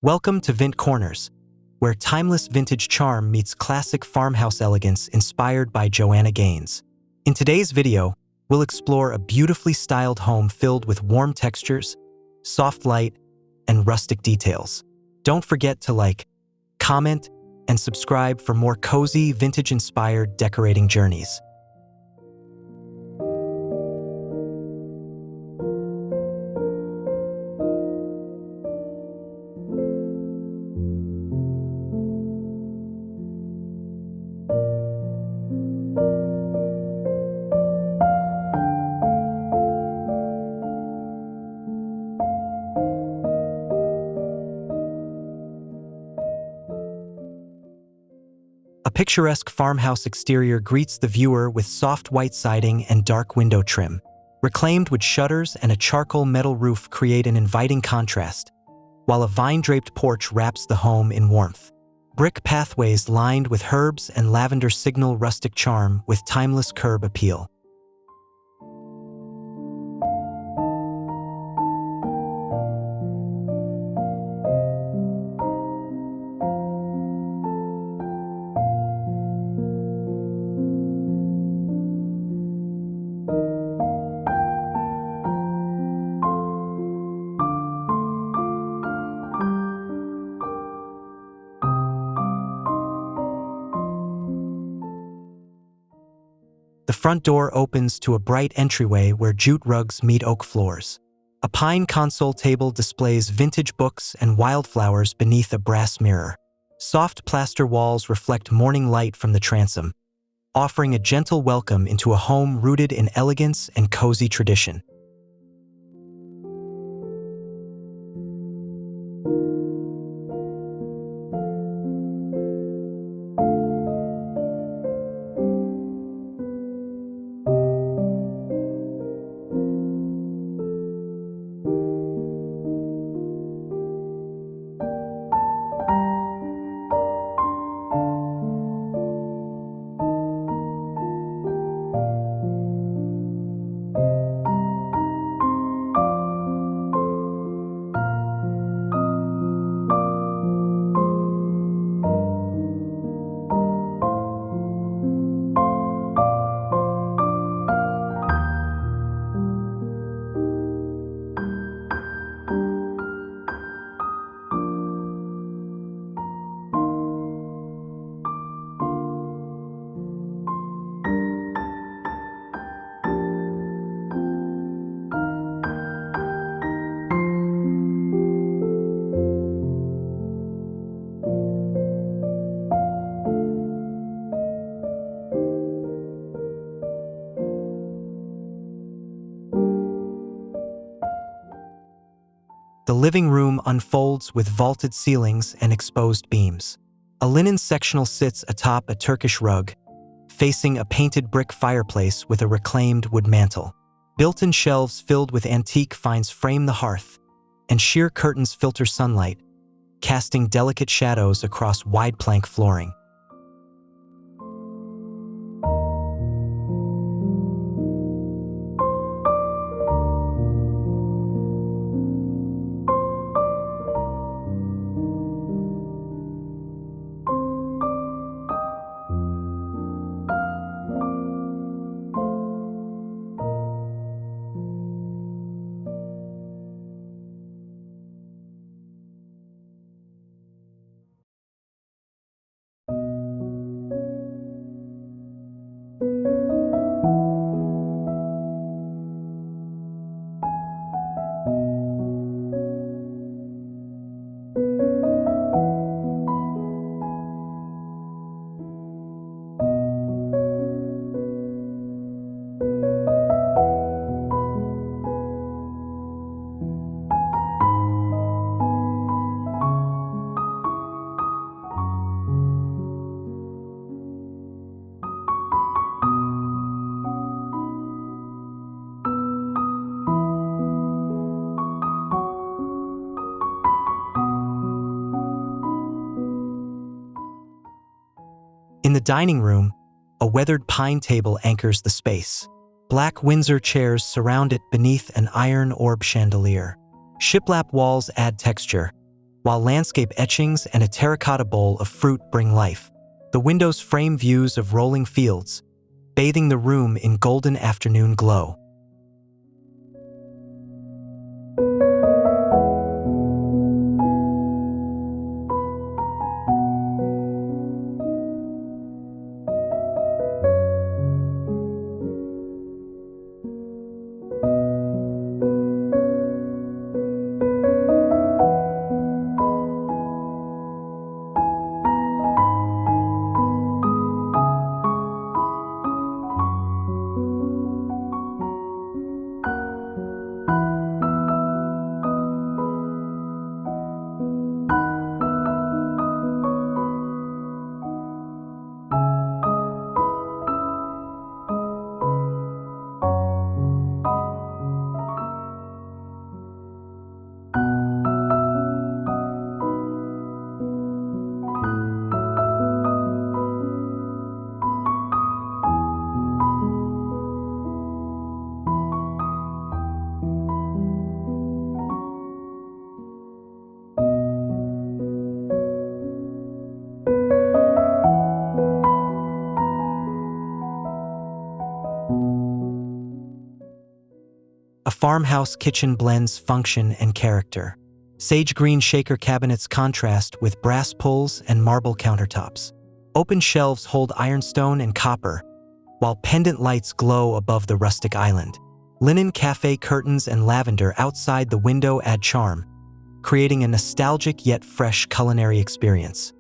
Welcome to Vint Corners, where timeless vintage charm meets classic farmhouse elegance inspired by Joanna Gaines. In today's video, we'll explore a beautifully styled home filled with warm textures, soft light, and rustic details. Don't forget to like, comment, and subscribe for more cozy, vintage-inspired decorating journeys. A picturesque farmhouse exterior greets the viewer with soft white siding and dark window trim. Reclaimed wood shutters and a charcoal metal roof create an inviting contrast, while a vine-draped porch wraps the home in warmth. Brick pathways lined with herbs and lavender signal rustic charm with timeless curb appeal. The front door opens to a bright entryway where jute rugs meet oak floors. A pine console table displays vintage books and wildflowers beneath a brass mirror. Soft plaster walls reflect morning light from the transom, offering a gentle welcome into a home rooted in elegance and cozy tradition. The living room unfolds with vaulted ceilings and exposed beams. A linen sectional sits atop a Turkish rug, facing a painted brick fireplace with a reclaimed wood mantel. Built-in shelves filled with antique finds frame the hearth, and sheer curtains filter sunlight, casting delicate shadows across wide plank flooring. In the dining room, a weathered pine table anchors the space. Black Windsor chairs surround it beneath an iron orb chandelier. Shiplap walls add texture, while landscape etchings and a terracotta bowl of fruit bring life. The windows frame views of rolling fields, bathing the room in golden afternoon glow. A farmhouse kitchen blends function and character. Sage green shaker cabinets contrast with brass pulls and marble countertops. Open shelves hold ironstone and copper, while pendant lights glow above the rustic island. Linen cafe curtains and lavender outside the window add charm, creating a nostalgic yet fresh culinary experience.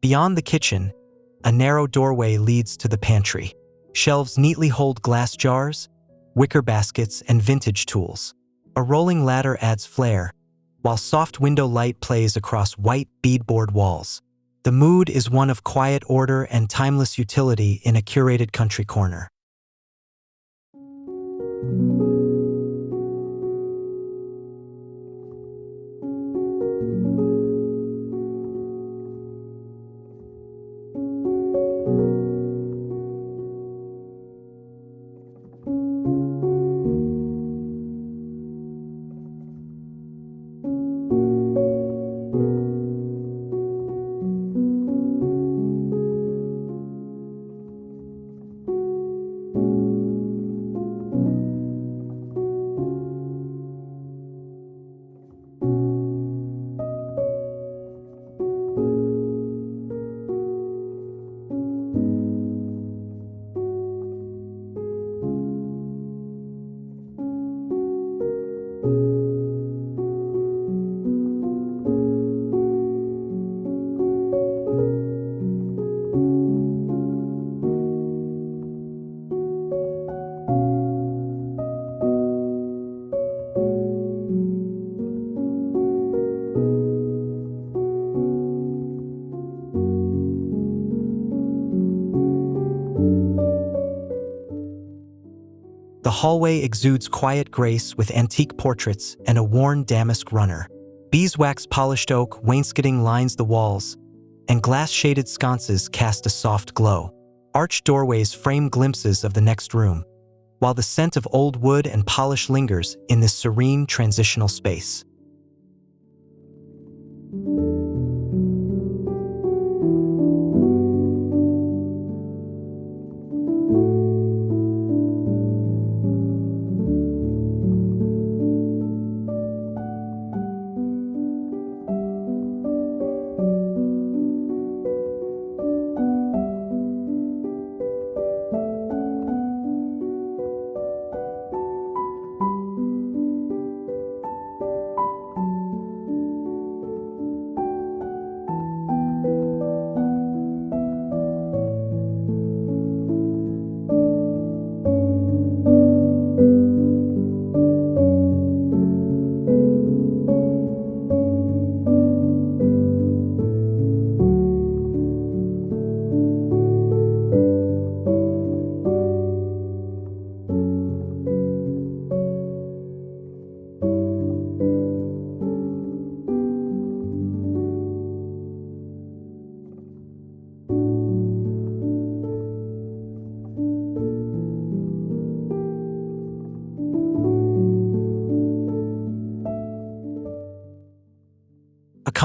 Beyond the kitchen, a narrow doorway leads to the pantry. Shelves neatly hold glass jars, wicker baskets, and vintage tools. A rolling ladder adds flair, while soft window light plays across white beadboard walls. The mood is one of quiet order and timeless utility in a curated country corner. The hallway exudes quiet grace with antique portraits and a worn damask runner. Beeswax polished oak wainscoting lines the walls, and glass-shaded sconces cast a soft glow. Arched doorways frame glimpses of the next room, while the scent of old wood and polish lingers in this serene transitional space.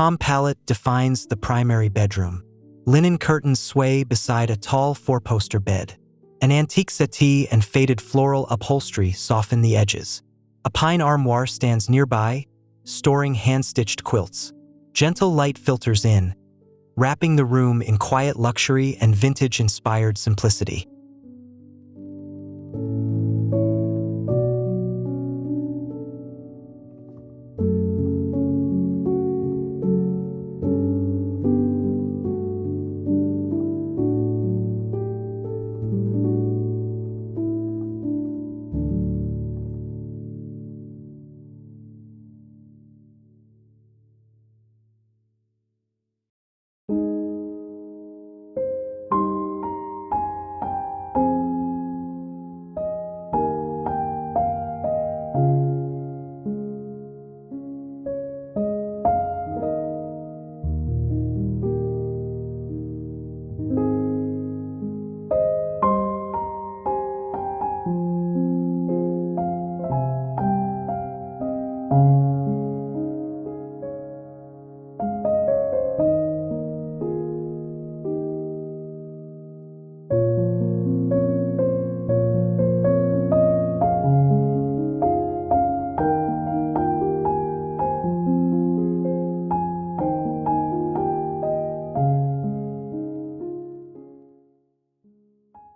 calm palette defines the primary bedroom. Linen curtains sway beside a tall four-poster bed. An antique settee and faded floral upholstery soften the edges. A pine armoire stands nearby, storing hand-stitched quilts. Gentle light filters in, wrapping the room in quiet luxury and vintage-inspired simplicity.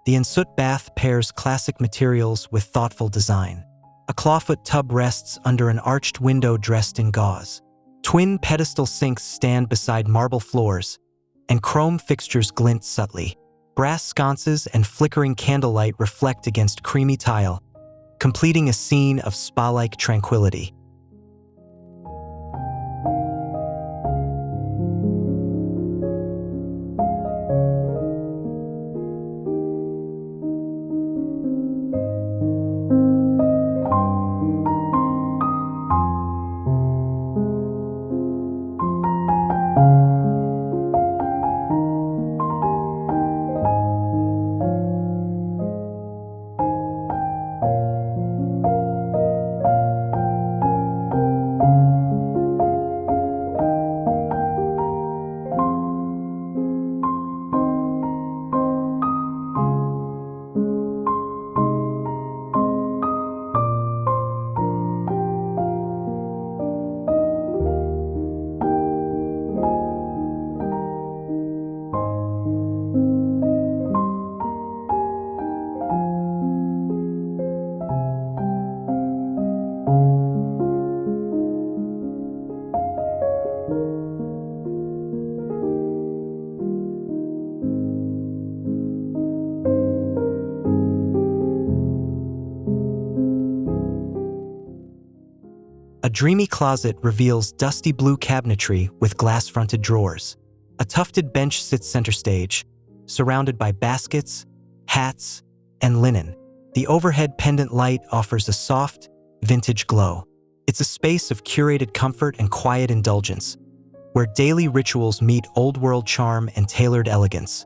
The ensuite bath pairs classic materials with thoughtful design. A clawfoot tub rests under an arched window dressed in gauze. Twin pedestal sinks stand beside marble floors, and chrome fixtures glint subtly. Brass sconces and flickering candlelight reflect against creamy tile, completing a scene of spa-like tranquility. A dreamy closet reveals dusty blue cabinetry with glass-fronted drawers. A tufted bench sits center stage, surrounded by baskets, hats, and linen. The overhead pendant light offers a soft, vintage glow. It's a space of curated comfort and quiet indulgence, where daily rituals meet old-world charm and tailored elegance.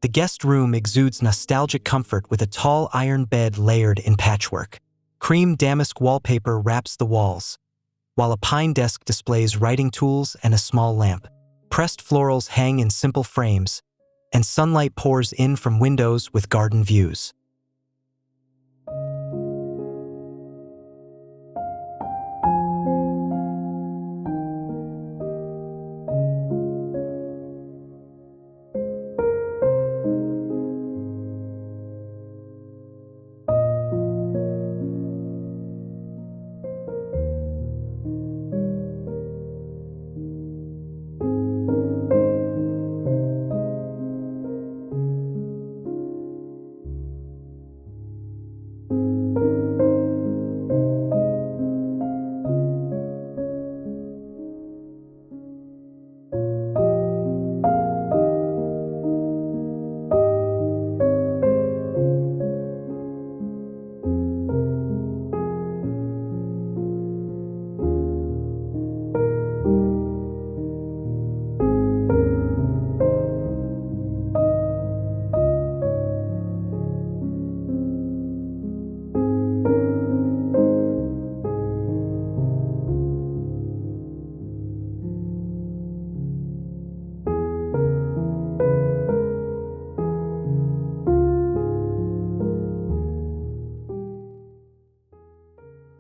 The guest room exudes nostalgic comfort with a tall iron bed layered in patchwork. Cream damask wallpaper wraps the walls, while a pine desk displays writing tools and a small lamp. Pressed florals hang in simple frames, and sunlight pours in from windows with garden views.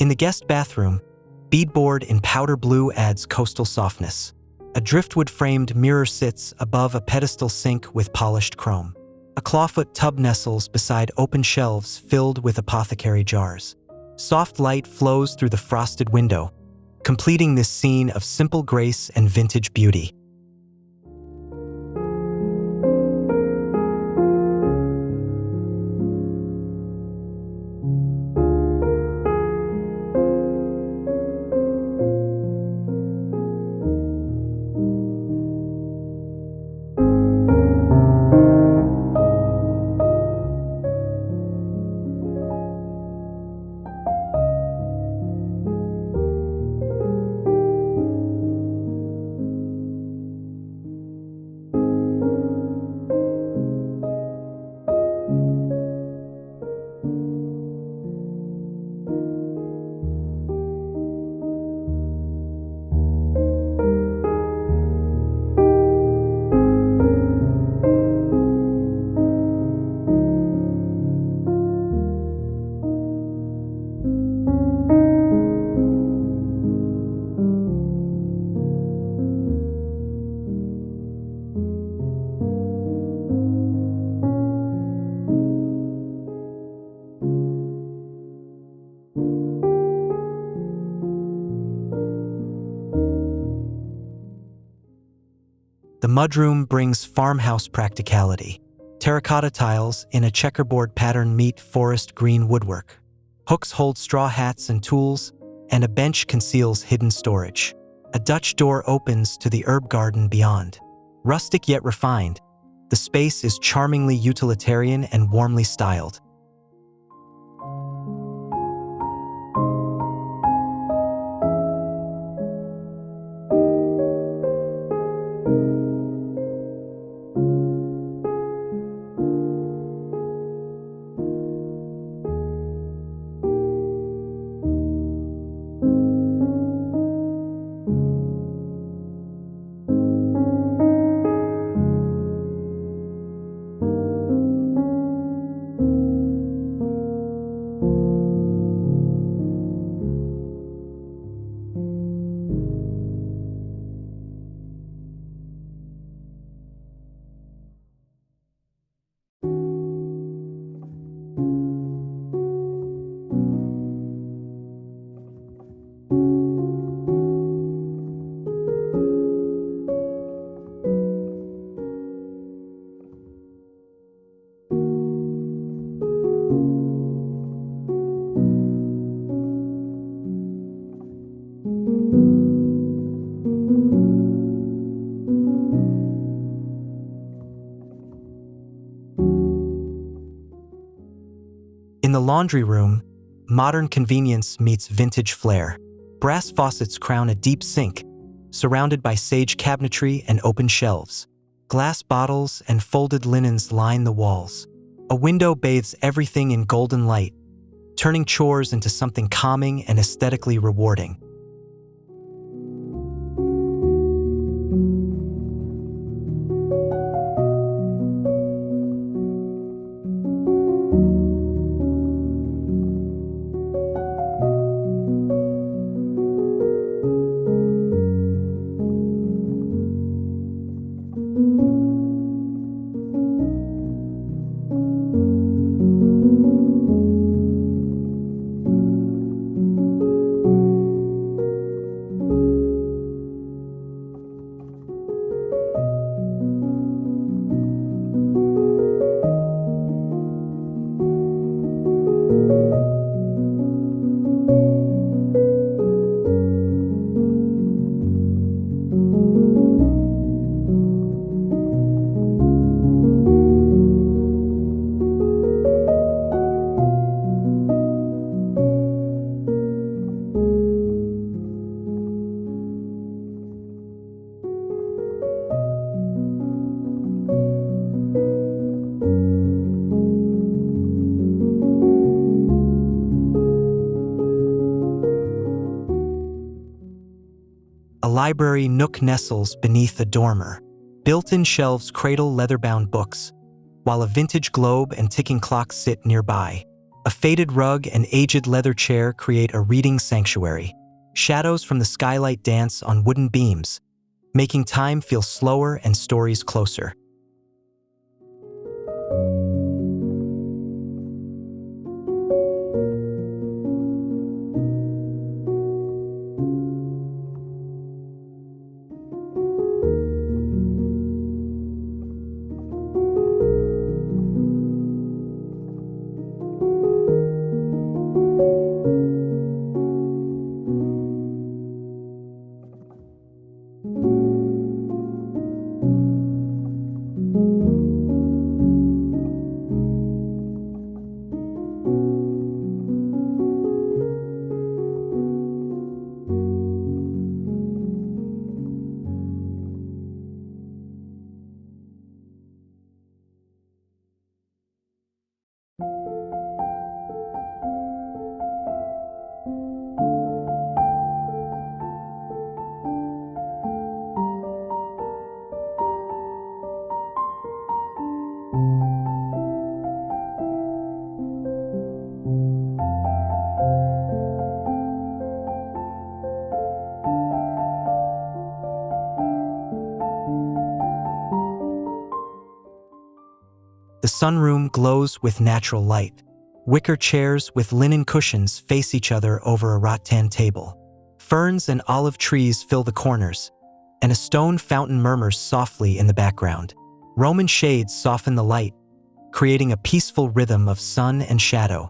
In the guest bathroom, beadboard in powder blue adds coastal softness. A driftwood-framed mirror sits above a pedestal sink with polished chrome. A clawfoot tub nestles beside open shelves filled with apothecary jars. Soft light flows through the frosted window, completing this scene of simple grace and vintage beauty. The mudroom brings farmhouse practicality. Terracotta tiles in a checkerboard pattern meet forest green woodwork. Hooks hold straw hats and tools, and a bench conceals hidden storage. A Dutch door opens to the herb garden beyond. Rustic yet refined, the space is charmingly utilitarian and warmly styled. In the laundry room, modern convenience meets vintage flair. Brass faucets crown a deep sink, surrounded by sage cabinetry and open shelves. Glass bottles and folded linens line the walls. A window bathes everything in golden light, turning chores into something calming and aesthetically rewarding. library nook nestles beneath a dormer. Built-in shelves cradle leather-bound books, while a vintage globe and ticking clock sit nearby. A faded rug and aged leather chair create a reading sanctuary. Shadows from the skylight dance on wooden beams, making time feel slower and stories closer. The sunroom glows with natural light. Wicker chairs with linen cushions face each other over a rattan table. Ferns and olive trees fill the corners, and a stone fountain murmurs softly in the background. Roman shades soften the light, creating a peaceful rhythm of sun and shadow.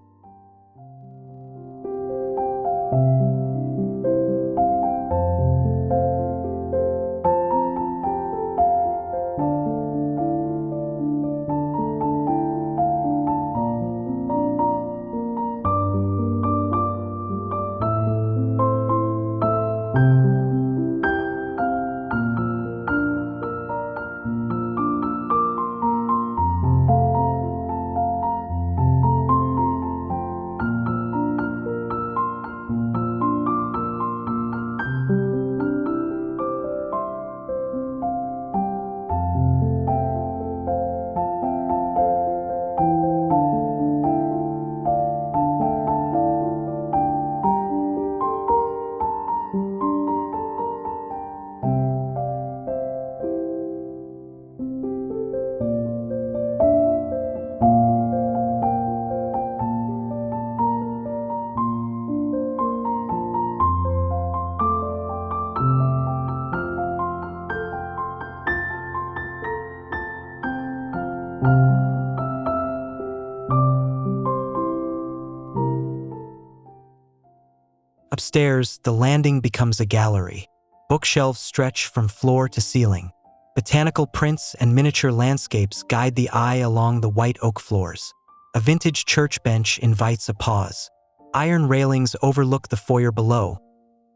Upstairs, the landing becomes a gallery. Bookshelves stretch from floor to ceiling. Botanical prints and miniature landscapes guide the eye along the white oak floors. A vintage church bench invites a pause. Iron railings overlook the foyer below,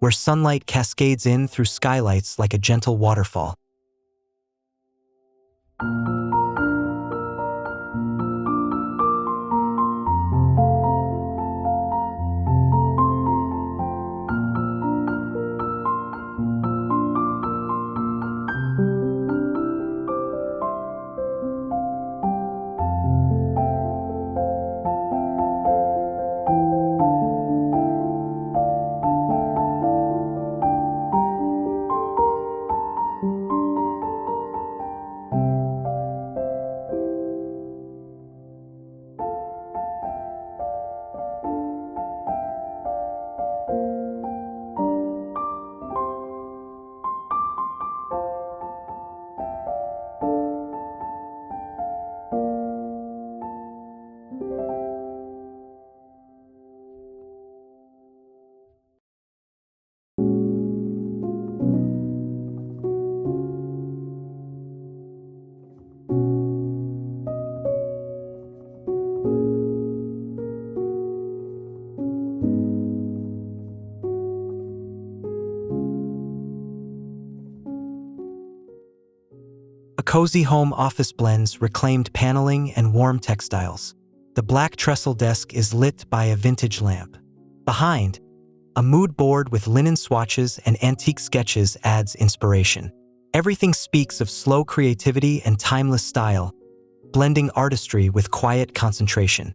where sunlight cascades in through skylights like a gentle waterfall. A cozy home office blends reclaimed paneling and warm textiles. The black trestle desk is lit by a vintage lamp. Behind, A mood board with linen swatches and antique sketches adds inspiration. Everything speaks of slow creativity and timeless style, blending artistry with quiet concentration.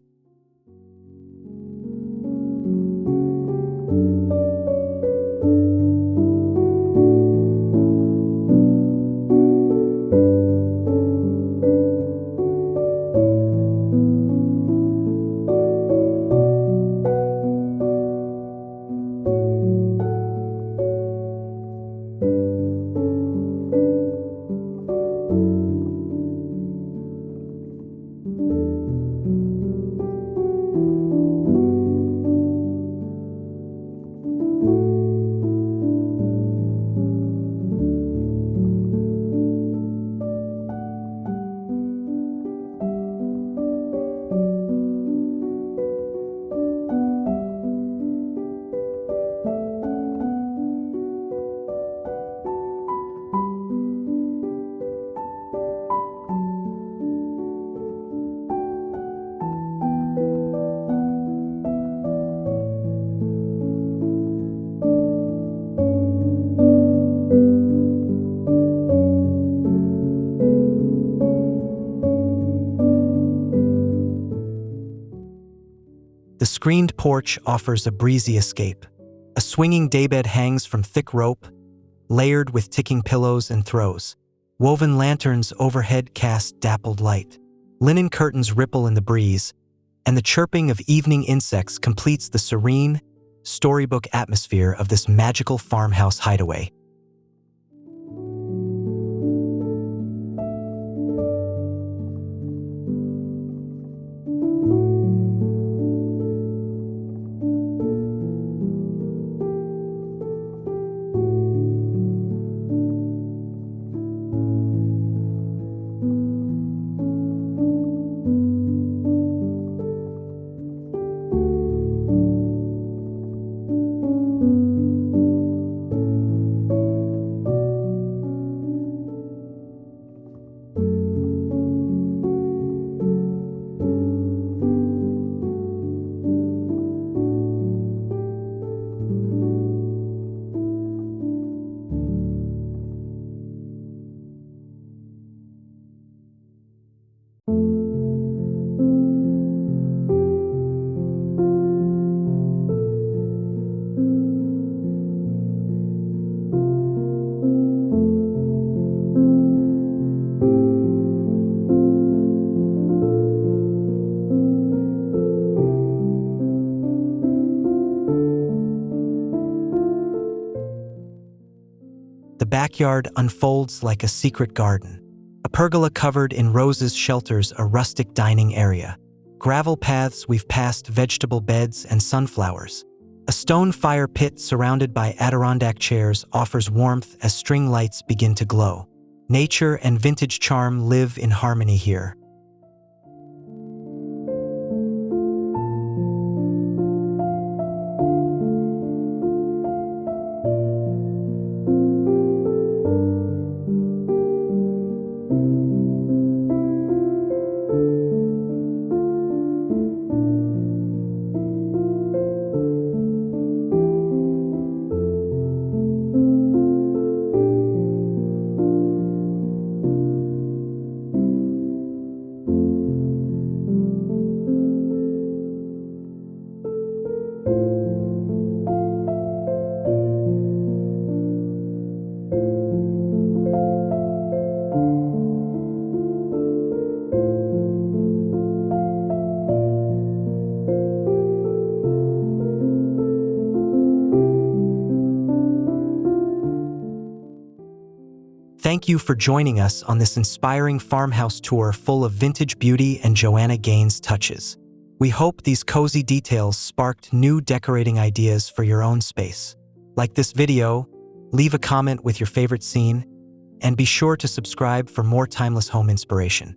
The screened porch offers a breezy escape. A swinging daybed hangs from thick rope, layered with ticking pillows and throws. Woven lanterns overhead cast dappled light. Linen curtains ripple in the breeze, and the chirping of evening insects completes the serene, storybook atmosphere of this magical farmhouse hideaway. The backyard unfolds like a secret garden. A pergola covered in roses shelters a rustic dining area. Gravel paths weave past vegetable beds and sunflowers. A stone fire pit surrounded by Adirondack chairs offers warmth as string lights begin to glow. Nature and vintage charm live in harmony here. Thank you for joining us on this inspiring farmhouse tour full of vintage beauty and Joanna Gaines touches. We hope these cozy details sparked new decorating ideas for your own space. Like this video, leave a comment with your favorite scene, and be sure to subscribe for more timeless home inspiration.